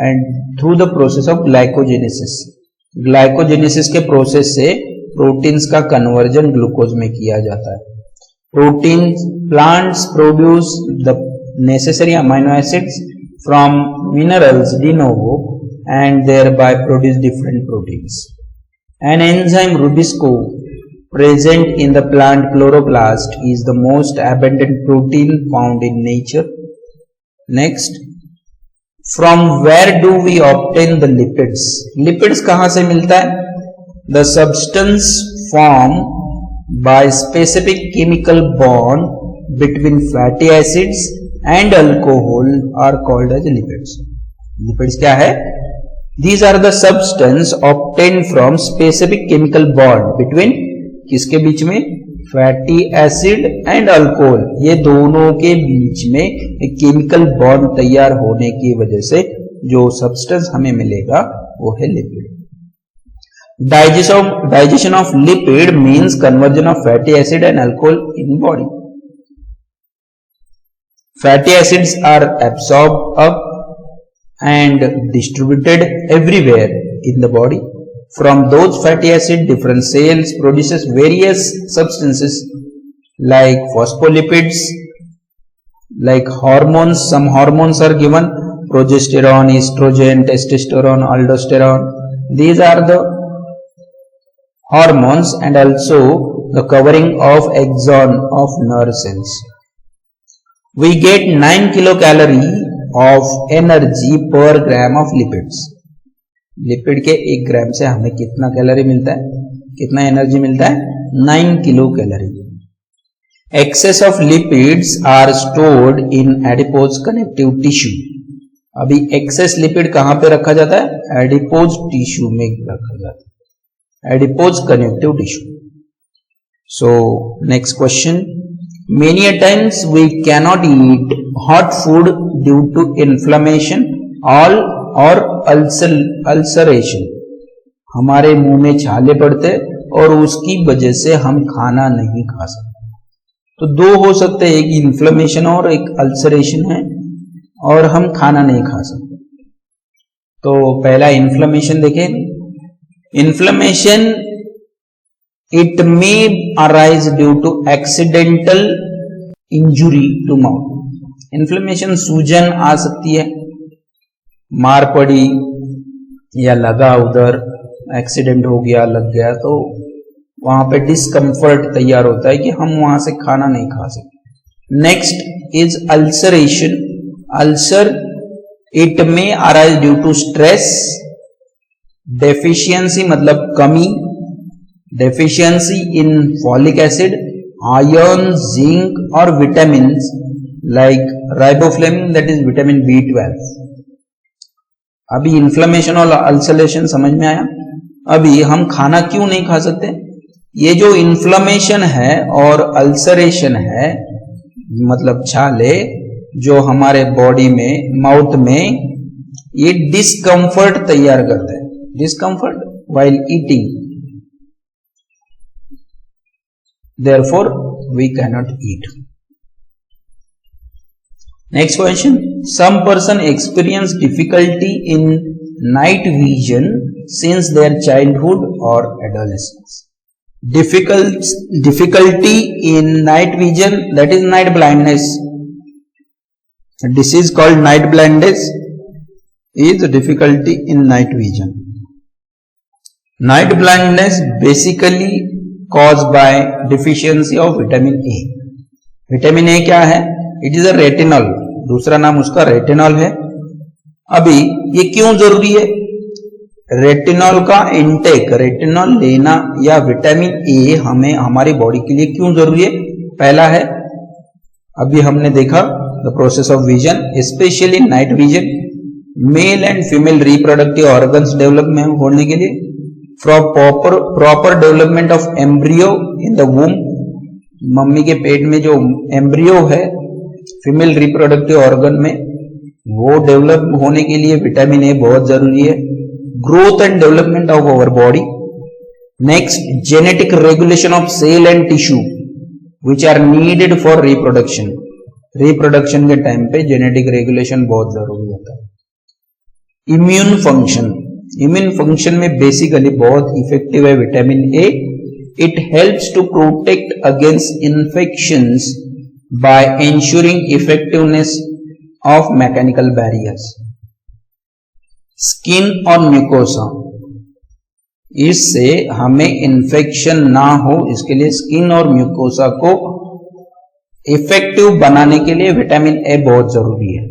and through the process of glycogenesis. Glycogenesis के प्रोसेस से प्रोटीन्स का कन्वर्जन ग्लूकोज में किया जाता है. Proteins, plants produce the necessary amino acids from minerals de novo and thereby produce different proteins. An enzyme Rubisco present in the plant chloroplast is the most abundant protein found in nature. Next, from where do we obtain the lipids? Lipids कहां से मिलता है? The substance formed by specific chemical bond between fatty acids and alcohol are called as lipids. Lipids क्या है? These are the substance obtained from specific chemical bond between किसके बीच में? Fatty acid and alcohol. ये दोनों के बीच में एक केमिकल बॉन्ड तैयार होने की वजह से जो सब्सटेंस हमें मिलेगा वो है lipid. Digestion of lipid means conversion of fatty acid and alcohol in body. Fatty acids are absorbed up and distributed everywhere in the body. From those fatty acids, different cells produces various substances like phospholipids, like hormones. Some hormones are given: progesterone, estrogen, testosterone, aldosterone. These are the hormones, and also the covering of axon of nerve cells. We get 9 kilocalorie of energy per gram of lipids. Lipid के 1 ग्राम से हमें कितना calorie मिलता है, कितना energy मिलता है? 9 kilo calorie. Excess of lipids are stored in adipose connective tissue. अभी एक्सेस लिपिड कहां पे रखा जाता है? एडिपोज टिश्यू में रखा जाता है, adipose connective tissue. So next question. Many a times we cannot eat hot food due to inflammation or ulceration. हमारे मुंह में छाले पड़ते और उसकी वजह से हम खाना नहीं खा सकते. तो दो हो सकते हैं, एक इन्फ्लेमेशन और एक अल्सरेशन है, और हम खाना नहीं खा सकते. तो पहला इन्फ्लेमेशन देखें. Inflammation it may arise due to accidental injury to mouth. Inflammation सूजन आ सकती है, मार पड़ी या लगा, उधर एक्सीडेंट हो गया, लग गया, तो वहां पे डिस्कम्फर्ट तैयार होता है कि हम वहां से खाना नहीं खा सकते. Next is ulceration. Ulcer it may arise due to stress, deficiency मतलब कमी, deficiency in folic acid, iron, zinc or vitamins like riboflavin, that is vitamin B12. अभी इन्फ्लेमेशन और अल्सरेशन समझ में आया. अभी हम खाना क्यों नहीं खा सकते? ये जो इन्फ्लेमेशन है और अल्सरेशन है, मतलब छाले जो हमारे बॉडी में, माउथ में, ये डिस्कम्फर्ट तैयार करते हैं. Discomfort while eating. Therefore, we cannot eat. Next question. Some person experience difficulty in night vision since their childhood or adolescence. Difficulty in night vision, that is night blindness. A disease called night blindness is difficulty in night vision. Night blindness basically caused by deficiency of vitamin A. Vitamin A क्या है? It is a retinol, दूसरा नाम उसका retinol है. अभी ये क्यों जरूरी है? रेटिनॉल का इंटेक, रेटिनॉल लेना या विटामिन ए हमें हमारी बॉडी के लिए क्यों जरूरी है? पहला है, अभी हमने देखा the process of vision, specially night vision, male and female reproductive organs development होने के लिए, for proper development of embryo in the वूम, mummy के पेट में जो एम्ब्रियो है फीमेल रिप्रोडक्टिव ऑर्गन में, वो डेवलप होने के लिए विटामिन ए बहुत जरूरी है. Growth and development of our body. Next, genetic regulation of cell and tissue which are needed for reproduction. Reproduction के टाइम पे जेनेटिक रेगुलेशन बहुत जरूरी होता है। इम्यून फंक्शन में बेसिकली बहुत इफेक्टिव है vitamin A. It helps to protect against infections by ensuring effectiveness of mechanical barriers. Skin और म्यूकोसा, इससे हमें इन्फेक्शन ना हो इसके लिए स्किन और म्यूकोसा को इफेक्टिव बनाने के लिए विटामिन ए बहुत जरूरी है।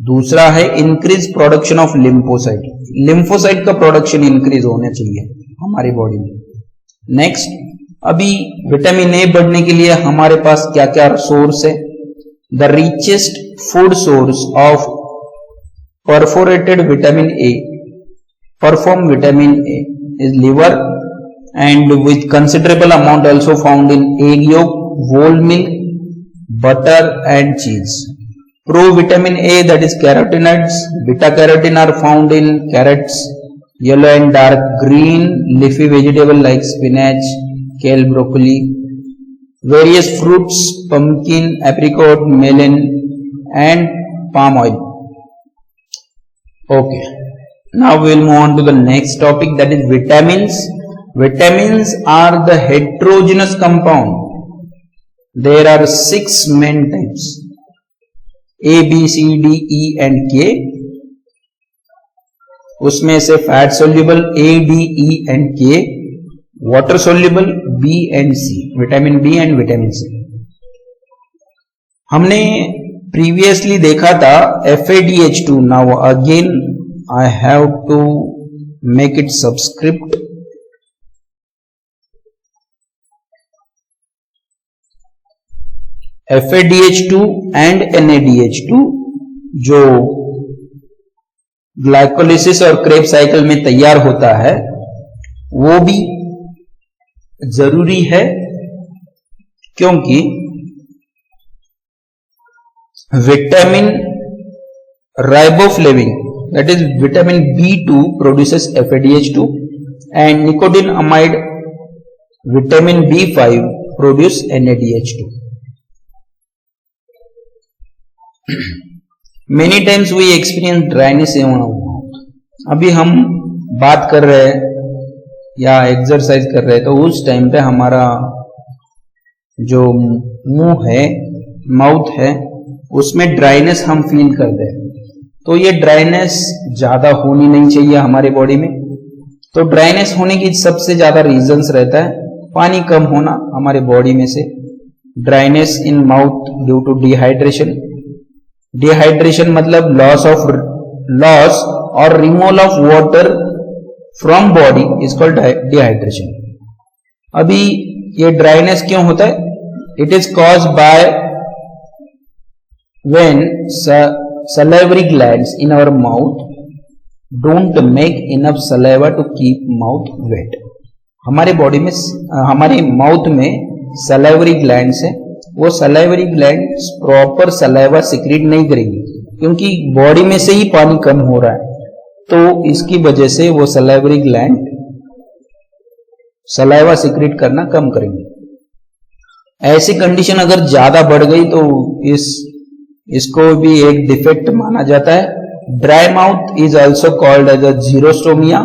दूसरा है increase production of lymphocyte. Lymphocyte का प्रोडक्शन इंक्रीज होना चाहिए हमारी बॉडी में। नेक्स्ट, अभी विटामिन ए बढ़ने के लिए हमारे पास क्या क्या सोर्स है? The richest food source of perforated vitamin A, perform vitamin A is liver, and with considerable amount also found in egg yolk, whole milk, butter and cheese. Pro-vitamin A, that is carotenoids, beta carotene are found in carrots, yellow and dark green leafy vegetable like spinach, kale, broccoli, various fruits, pumpkin, apricot, melon and palm oil. Okay. Now we will move on to the next topic, that is vitamins. Vitamins are the heterogeneous compound. There are 6 main types: A, B, C, D, E and K. उसमें से fat soluble A, D, E and K, water soluble B and C, vitamin B and vitamin C। हमने previously देखा था FADH2। Now again I have to make it subscript। FADH2 and NADH2 जो glycolysis और Krebs cycle में तैयार होता है वो भी जरूरी है, क्योंकि vitamin riboflavin, that is vitamin B2 produces FADH2, and nicotinamide vitamin B5 produce NADH2। Many times we experience dryness in our mouth। अभी हम बात कर रहे हैं या एक्सरसाइज कर रहे हैं तो उस टाइम पे हमारा जो मुंह है, माउथ है, उसमें ड्राइनेस हम फील करते हैं। तो ये ड्राइनेस ज्यादा होनी नहीं चाहिए हमारे बॉडी में। तो ड्राइनेस होने की सबसे ज्यादा रीजंस रहता है पानी कम होना हमारे बॉडी में से, dryness in mouth due to dehydration. Dehydration मतलब लॉस और removal of water from body is called dehydration. अभी ये ड्राइनेस क्यों होता है? It is caused by when salivary glands in our mouth don't make enough saliva to keep mouth wet। हमारे body में, हमारे माउथ में salivary glands है, वो salivary glands proper saliva secrete नहीं करेगी क्योंकि बॉडी में से ही पानी कम हो रहा है। तो इसकी वजह से वो salivary gland saliva सिक्रीट करना कम करेंगे। ऐसी कंडीशन अगर ज्यादा बढ़ गई तो इसको भी एक डिफेक्ट माना जाता है। Dry mouth is also called as a xerostomia.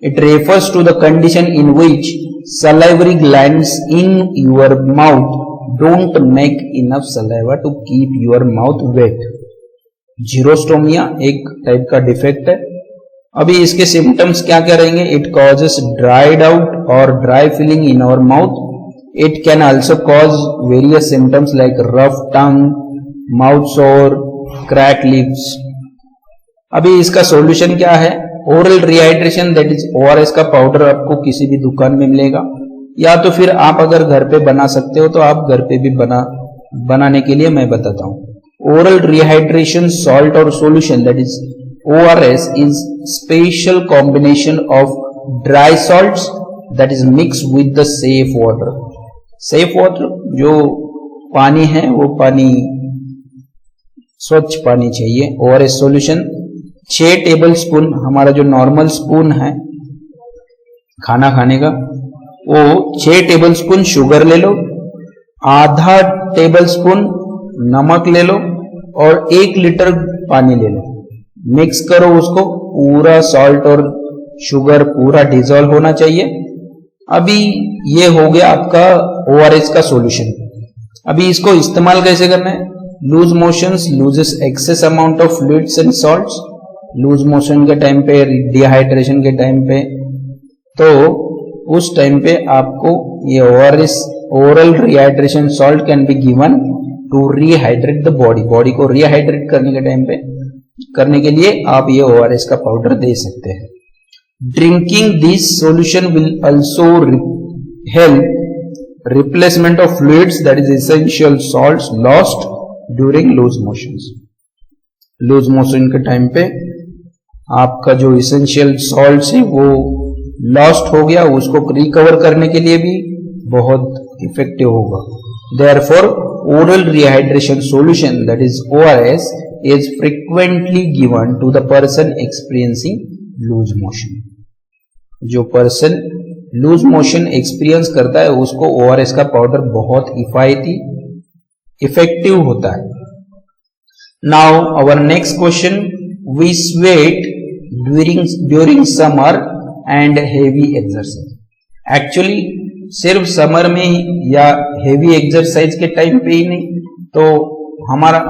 It refers to the condition in which salivary glands in your mouth don't make enough saliva to keep your mouth wet। Xerostomia एक type का defect है। अभी इसके symptoms क्या क्या रहेंगे? It causes dried out और dry feeling in our mouth. It can also cause various symptoms like rough tongue, mouth sore, crack lips. अभी इसका सॉल्यूशन क्या है? Oral rehydration, that is ORS का पाउडर आपको किसी भी दुकान में मिलेगा, या तो फिर आप अगर घर पे बना सकते हो तो आप घर पे भी बनाने के लिए मैं बताता हूं। ओरल रिहाइड्रेशन सॉल्ट और solution, that is ORS is special combination of dry salts that is mix with the safe water. Safe water जो पानी है वो पानी स्वच्छ पानी चाहिए। ORS सॉल्यूशन 6 टेबल स्पून, हमारा जो नॉर्मल स्पून है खाना खाने का, वो 6 टेबल स्पून शुगर ले लो, आधा टेबल स्पून नमक ले लो और 1 लीटर पानी ले लो, मिक्स करो उसको, पूरा सॉल्ट और शुगर पूरा डिजोल्व होना चाहिए। अभी ये हो गया आपका ORS का सॉल्यूशन। अभी इसको इस्तेमाल कैसे करना है? Loose motions loses excess amount of fluids and salts. Loose motion के टाइम पे, डिहाइड्रेशन के टाइम पे, तो उस टाइम पे आपको ये ORS oral rehydration salt can be given to rehydrate the body. Body को रिहाइड्रेट करने के टाइम पे करने के लिए आप ये ORS का पाउडर दे सकते हैं। Drinking this solution will also help replacement of fluids that is essential salts lost during loose motions. Loose motion के टाइम पे आपका जो इसेंशियल सॉल्ट्स है वो लॉस्ट हो गया, उसको रिकवर करने के लिए भी बहुत इफेक्टिव होगा। Therefore, oral rehydration solution that is ORS is frequently given to the person experiencing loose motion. जो पर्सन लूज मोशन एक्सपीरियंस करता है उसको ORS का पाउडर बहुत किफायती इफेक्टिव होता है। Now our next question, we sweat during summer and heavy exercise. Actually सिर्फ समर में या हेवी एक्सरसाइज के टाइम पे ही नहीं, तो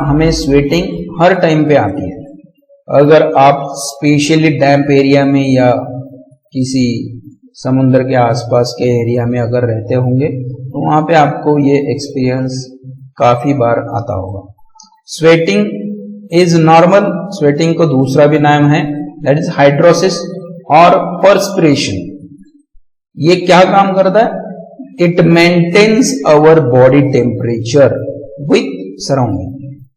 हमें स्वेटिंग हर टाइम पे आती है। अगर आप स्पेशली डैम्प एरिया में या किसी समुद्र के आसपास के एरिया में अगर रहते होंगे तो वहां पे आपको ये एक्सपीरियंस काफी बार आता होगा। Sweating is normal. स्वेटिंग को दूसरा भी नाम है दैट इज हाइड्रोसिस और पर्सपिरेशन। ये क्या काम करता है? It maintains our body temperature with surrounding.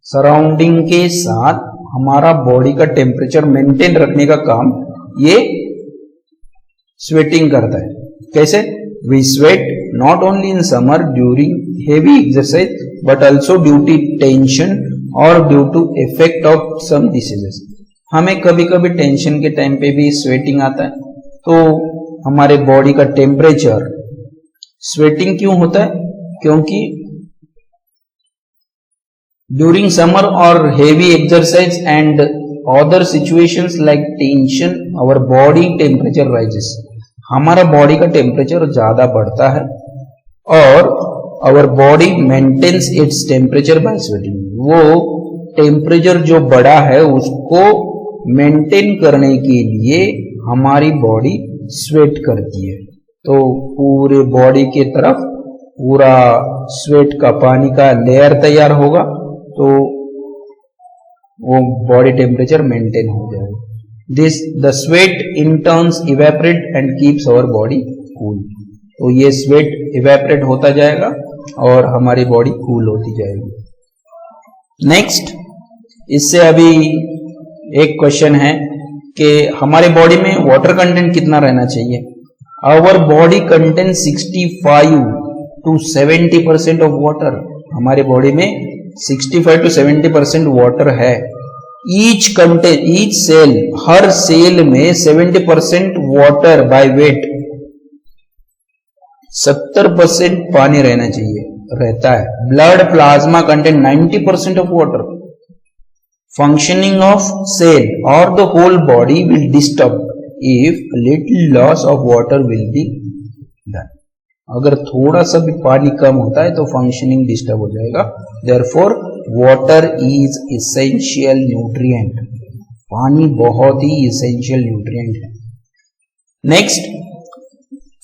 Surrounding के साथ हमारा बॉडी का टेम्परेचर मेंटेन रखने का काम ये स्वेटिंग करता है। कैसे? We sweat not only in summer during heavy exercise but also due to tension और due to effect of some diseases. हमें कभी कभी टेंशन के टाइम पे भी स्वेटिंग आता है, तो हमारे बॉडी का टेम्परेचर स्वेटिंग क्यों होता है? क्योंकि ड्यूरिंग समर और heavy exercise and other situations like tension our body temperature rises. हमारा बॉडी का टेम्परेचर ज्यादा बढ़ता है और our body maintains its temperature by sweating. वो टेम्परेचर जो बढ़ा है उसको मेंटेन करने के लिए हमारी बॉडी स्वेट करती है। तो पूरे बॉडी के तरफ पूरा स्वेट का पानी का लेयर तैयार होगा, तो वो बॉडी टेम्परेचर मेंटेन हो जाएगा। The sweat in turns evaporate and keeps our body cool. तो ये स्वेट इवेपरेट होता जाएगा और हमारी बॉडी कूल होती जाएगी। नेक्स्ट, इससे अभी एक क्वेश्चन है कि हमारे बॉडी में वाटर कंटेंट कितना रहना चाहिए? Our body contains 65 to 70% of water. हमारे बॉडी में 65 to 70% वाटर है। ईच सेल, हर सेल में 70% वाटर बाय वेट, 70% पानी रहना चाहिए, रहता है। Blood plasma contain 90% of water. Functioning of cell और the whole body will disturb if little loss of water will be done. अगर थोड़ा सा भी पानी कम होता है तो फंक्शनिंग डिस्टर्ब हो जाएगा। Therefore, water is essential nutrient. पानी बहुत ही essential nutrient है। Next,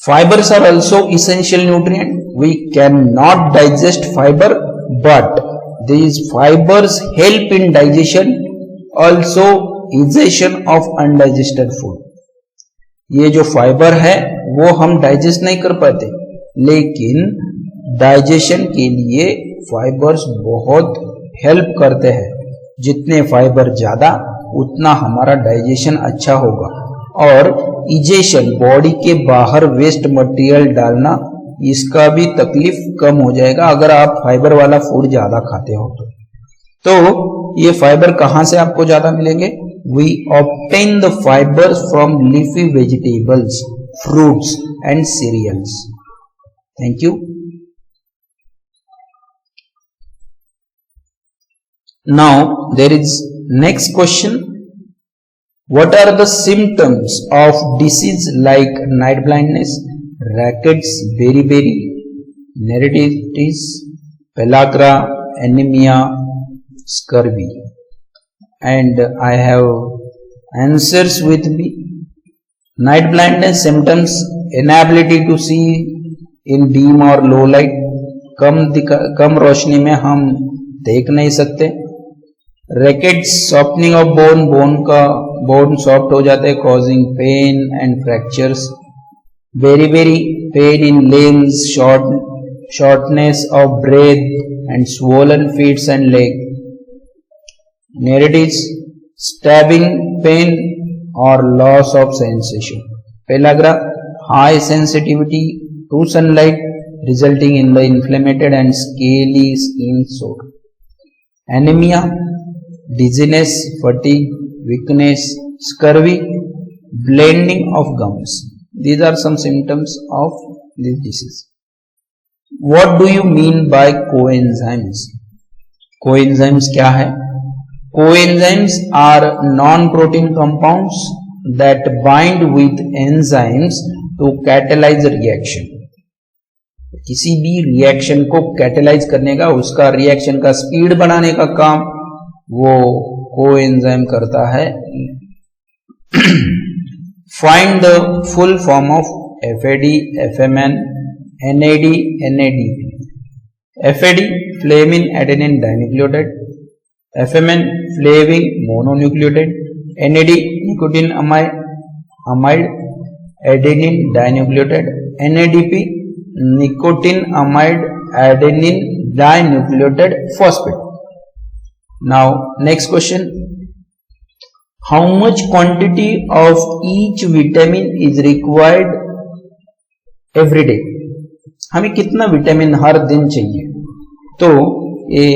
fibers are also essential nutrient. We cannot digest fiber, but these fibers help in digestion, also digestion of undigested food. ये जो फाइबर है वो हम डाइजेस्ट नहीं कर पाते, लेकिन डाइजेशन के लिए फाइबर्स बहुत हेल्प करते हैं। जितने फाइबर ज्यादा उतना हमारा डाइजेशन अच्छा होगा। और इजेशन, बॉडी के बाहर वेस्ट मटेरियल डालना, इसका भी तकलीफ कम हो जाएगा अगर आप फाइबर वाला फूड ज्यादा खाते हो तो ये फाइबर कहां से आपको ज्यादा मिलेंगे? We obtain the fibers from leafy vegetables, fruits and cereals. Thank you. Now there is next question. What are the symptoms of disease like night blindness, rickets, beriberi, neuritis, pellagra, anemia, scurvy? And I have answers with me. Night blindness symptoms: inability to see in dim or low light, कम रोशनी में हम देख नहीं सकते. Rickets, softening of bone soft हो जाते हैं, causing pain and fractures. Beriberi, pain in limbs, shortness of breath and swollen feet and legs. Neuritis, stabbing pain or loss of sensation. Pellagra, high sensitivity to sunlight resulting in the inflamed and scaly skin sore. Anemia, dizziness, fatigue, weakness. Scurvy, blending of gums. These are some symptoms of this disease. What do you mean by coenzymes? Coenzymes क्या है? Coenzymes are non-protein compounds that bind with enzymes to catalyze reaction. किसी भी reaction को catalyse करने का, उसका reaction का speed बढ़ाने का काम वो कोएंजाइम करता है. Find the full form of FAD, FMN, NAD, NAD. FAD, flavin adenine dinucleotide. FMN, flavin mononucleotide. NAD, nicotine amide adenine dinucleotide. NADP, nicotine amide adenine dinucleotide phosphate. Now next question. How much quantity of each vitamin is required every day? हमें कितना vitamin हर दिन चाहिए? तो ये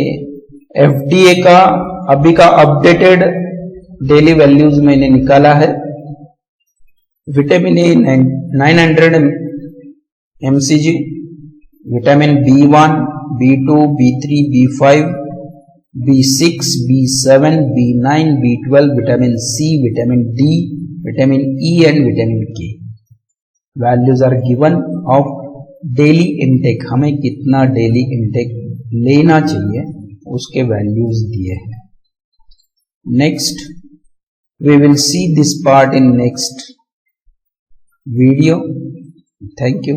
FDA का अभी का updated daily values मैंने निकाला है. Vitamin A 900 mcg, vitamin B1, B2, B3, B5, B6, B7, B9, B12, vitamin C, vitamin D, vitamin E and vitamin K. Values are given of daily intake. हमें कितना daily intake लेना चाहिए उसके values दिए हैं. Next we will see this part in next video. Thank you.